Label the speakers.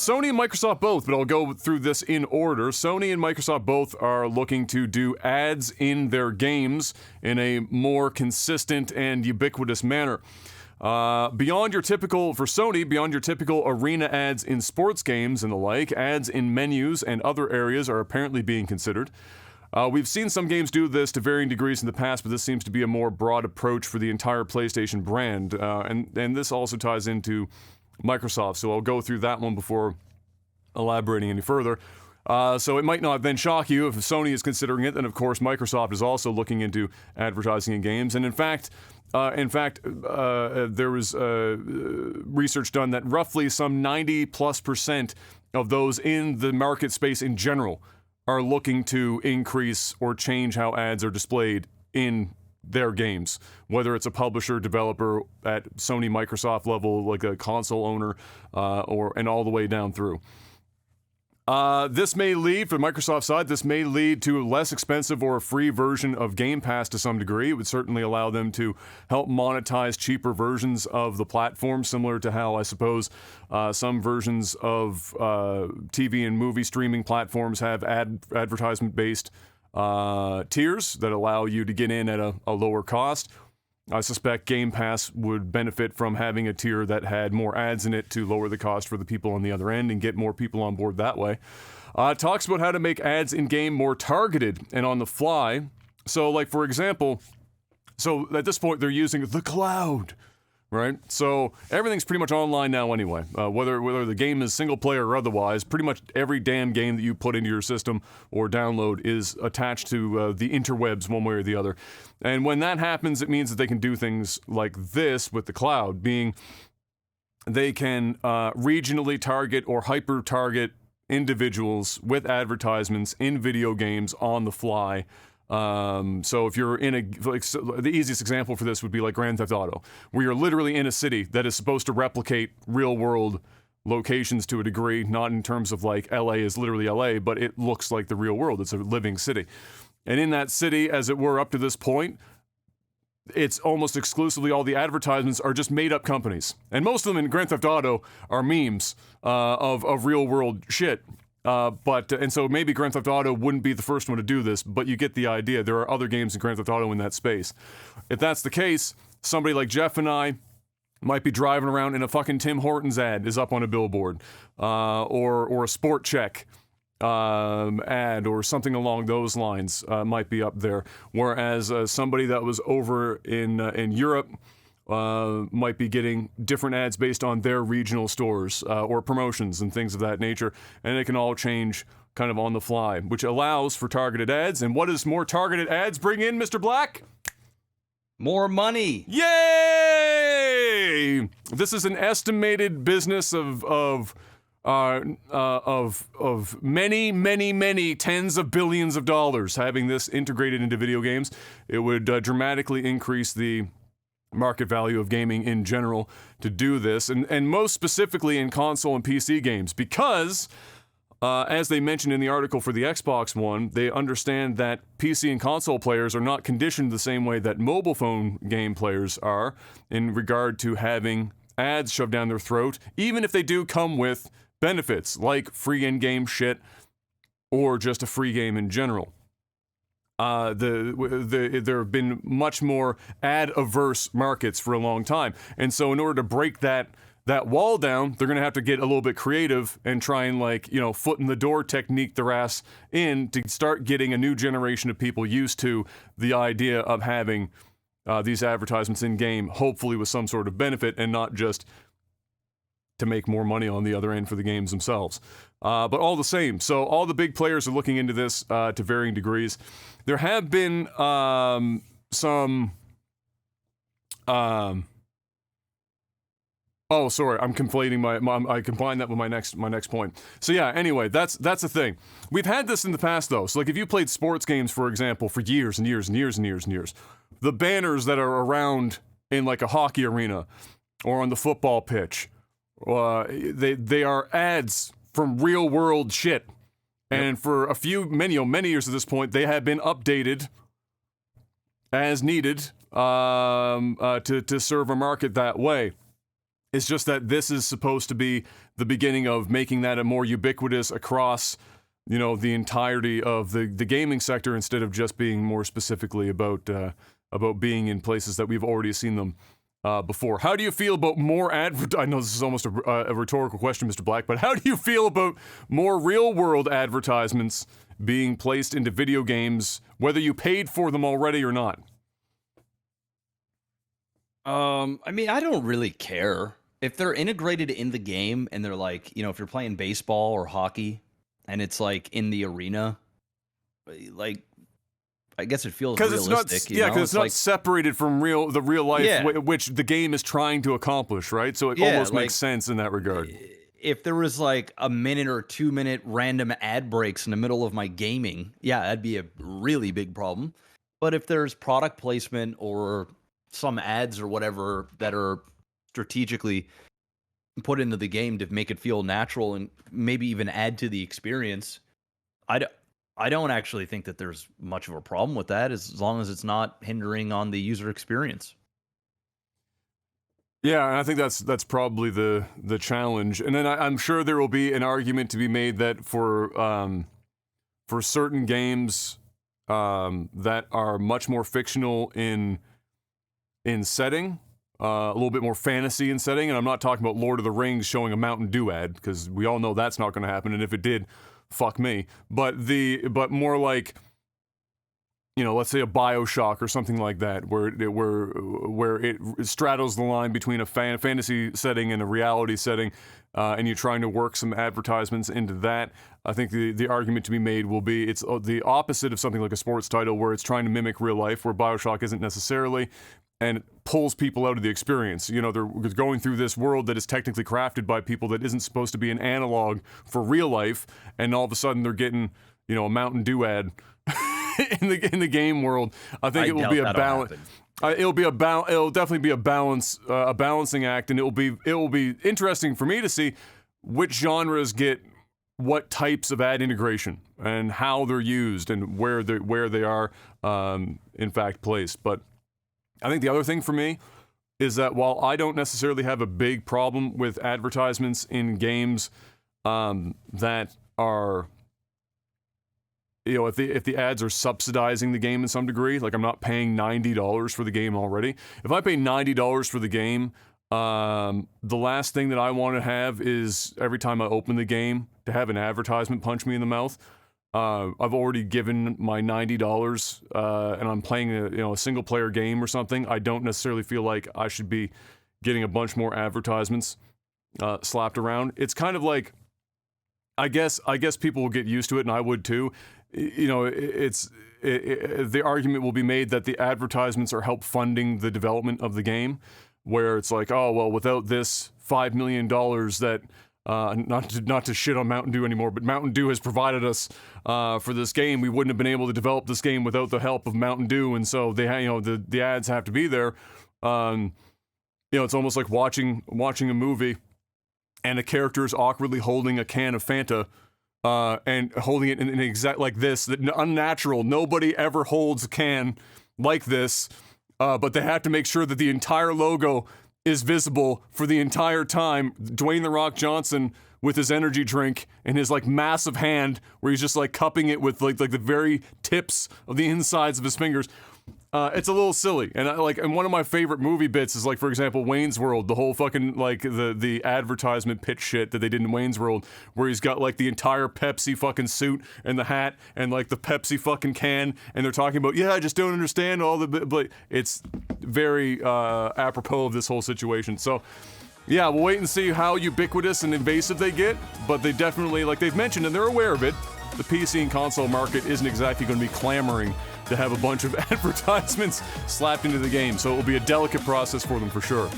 Speaker 1: Sony and Microsoft both, but I'll go through this in order. Sony and Microsoft both are looking to do ads in their games in a more consistent and ubiquitous manner. Beyond your typical arena ads in sports games and the like, ads in menus and other areas are apparently being considered. We've seen some games do this to varying degrees in the past, but this seems to be a more broad approach for the entire PlayStation brand, and this also ties into Microsoft, so I'll go through that one before elaborating any further. So it might not then shock you if Sony is considering it, and of course Microsoft is also looking into advertising in games. And in fact, there was research done that roughly some 90+% of those in the market space in general are looking to increase or change how ads are displayed in their games, whether it's a publisher, developer at Sony, Microsoft level, like a console owner, and all the way down through. This may lead, for Microsoft's side, this may lead to a less expensive or a free version of Game Pass to some degree. It would certainly allow them to help monetize cheaper versions of the platform, similar to how, I suppose, some versions of TV and movie streaming platforms have advertisement-based tiers that allow you to get in at a lower cost. I suspect Game Pass would benefit from having a tier that had more ads in it to lower the cost for the people on the other end and get more people on board that way. It talks about how to make ads in-game more targeted and on the fly. So, like, for example, so at this point they're using the cloud, right? So everything's pretty much online now anyway. Whether the game is single player or otherwise, pretty much every damn game that you put into your system or download is attached to the interwebs one way or the other. And when that happens, it means that they can do things like this with the cloud, being they can regionally target or hyper-target individuals with advertisements in video games on the fly. So if you're in the easiest example for this would be like Grand Theft Auto, where you're literally in a city that is supposed to replicate real-world locations to a degree, not in terms of like LA is literally LA, but it looks like the real world. It's a living city. And in that city, as it were, up to this point, it's almost exclusively all the advertisements are just made-up companies. And most of them in Grand Theft Auto are memes of real-world shit. And so maybe Grand Theft Auto wouldn't be the first one to do this, but you get the idea. There are other games in Grand Theft Auto in that space. If that's the case, somebody like Jeff and I might be driving around and a fucking Tim Hortons ad is up on a billboard, or a Sport Check ad or something along those lines might be up there. Whereas somebody that was over in Europe might be getting different ads based on their regional stores or promotions and things of that nature, and it can all change kind of on the fly, which allows for targeted ads. And what does more targeted ads bring in, Mr. Black?
Speaker 2: More money.
Speaker 1: Yay! This is an estimated business of many tens of billions of dollars having this integrated into video games. It would dramatically increase the market value of gaming in general to do this, and most specifically in console and PC games, because as they mentioned in the article for the Xbox One, they understand that PC and console players are not conditioned the same way that mobile phone game players are in regard to having ads shoved down their throat, even if they do come with benefits like free in-game shit or just a free game in general. There have been much more ad-averse markets for a long time, and so in order to break that wall down, they're going to have to get a little bit creative and try and, like, you know, foot in the door technique their ass in to start getting a new generation of people used to the idea of having these advertisements in game, hopefully with some sort of benefit and not just to make more money on the other end for the games themselves. But all the same, so all the big players are looking into this to varying degrees. There have been some... Oh, sorry, I'm conflating I combined that with my next point. So yeah, anyway, that's the thing. We've had this in the past though. So like if you played sports games, for example, for years and years and years and years and years, the banners that are around in like a hockey arena or on the football pitch, they are ads from real world shit. And for many years at this point, they have been updated as needed to serve a market that way. It's just that this is supposed to be the beginning of making that a more ubiquitous across, the entirety of the gaming sector, instead of just being more specifically about being in places that we've already seen them before. How do you feel about more I know this is almost a rhetorical question, Mr. Black, but how do you feel about more real-world advertisements being placed into video games, whether you paid for them already or not?
Speaker 2: I mean, I don't really care. If they're integrated in the game and they're like, if you're playing baseball or hockey and it's like in the arena, like, I guess it feels realistic.
Speaker 1: Because it's not separated from the real life, which the game is trying to accomplish, right? So it almost makes sense in that regard.
Speaker 2: If there was like a minute or 2 minute random ad breaks in the middle of my gaming, that'd be a really big problem. But if there's product placement or some ads or whatever that are strategically put into the game to make it feel natural and maybe even add to the experience, I don't actually think that there's much of a problem with that, as long as it's not hindering on the user experience.
Speaker 1: Yeah, and I think that's probably the challenge. And then I'm sure there will be an argument to be made that for certain games that are much more fictional in setting, a little bit more fantasy in setting, and I'm not talking about Lord of the Rings showing a Mountain Dew ad, because we all know that's not going to happen, and if it did, fuck me. But more like, let's say a BioShock or something like that, where it straddles the line between a fantasy setting and a reality setting, and you're trying to work some advertisements into that. I think the argument to be made will be it's the opposite of something like a sports title, where it's trying to mimic real life, where BioShock isn't necessarily, and it pulls people out of the experience. They're going through this world that is technically crafted by people that isn't supposed to be an analog for real life, and all of a sudden they're getting, a Mountain Dew ad in the game world. I think it will be a balance. It'll definitely be a balancing act, and it will be interesting for me to see which genres get what types of ad integration and how they're used and where they are in fact placed. But I think the other thing for me is that while I don't necessarily have a big problem with advertisements in games that are, if the ads are subsidizing the game in some degree, like I'm not paying $90 for the game already. If I pay $90 for the game, the last thing that I want to have is every time I open the game to have an advertisement punch me in the mouth. I've already given my $90, and I'm playing a single player game or something. I don't necessarily feel like I should be getting a bunch more advertisements slapped around. It's kind of like, I guess people will get used to it, and I would too. The argument will be made that the advertisements are help funding the development of the game, where it's like, oh well, without this $5 million that. Not to shit on Mountain Dew anymore, but Mountain Dew has provided us for this game. We wouldn't have been able to develop this game without the help of Mountain Dew, and so they, the ads have to be there. It's almost like watching a movie, and a character is awkwardly holding a can of Fanta, and holding it in an exact like this, that unnatural. Nobody ever holds a can like this, but they have to make sure that the entire logo is visible for the entire time. Dwayne "The Rock" Johnson with his energy drink in his massive hand, where he's just cupping it with like the very tips of the insides of his fingers. It's a little silly, and and one of my favorite movie bits is for example, Wayne's World, the whole fucking the advertisement pitch shit that they did in Wayne's World, where he's got the entire Pepsi fucking suit and the hat and the Pepsi fucking can, and they're talking about, I just don't understand all the, but it's very apropos of this whole situation. So yeah, we'll wait and see how ubiquitous and invasive they get, but they definitely, they've mentioned, and they're aware of it, the PC and console market isn't exactly going to be clamoring to have a bunch of advertisements slapped into the game, so it will be a delicate process for them for sure.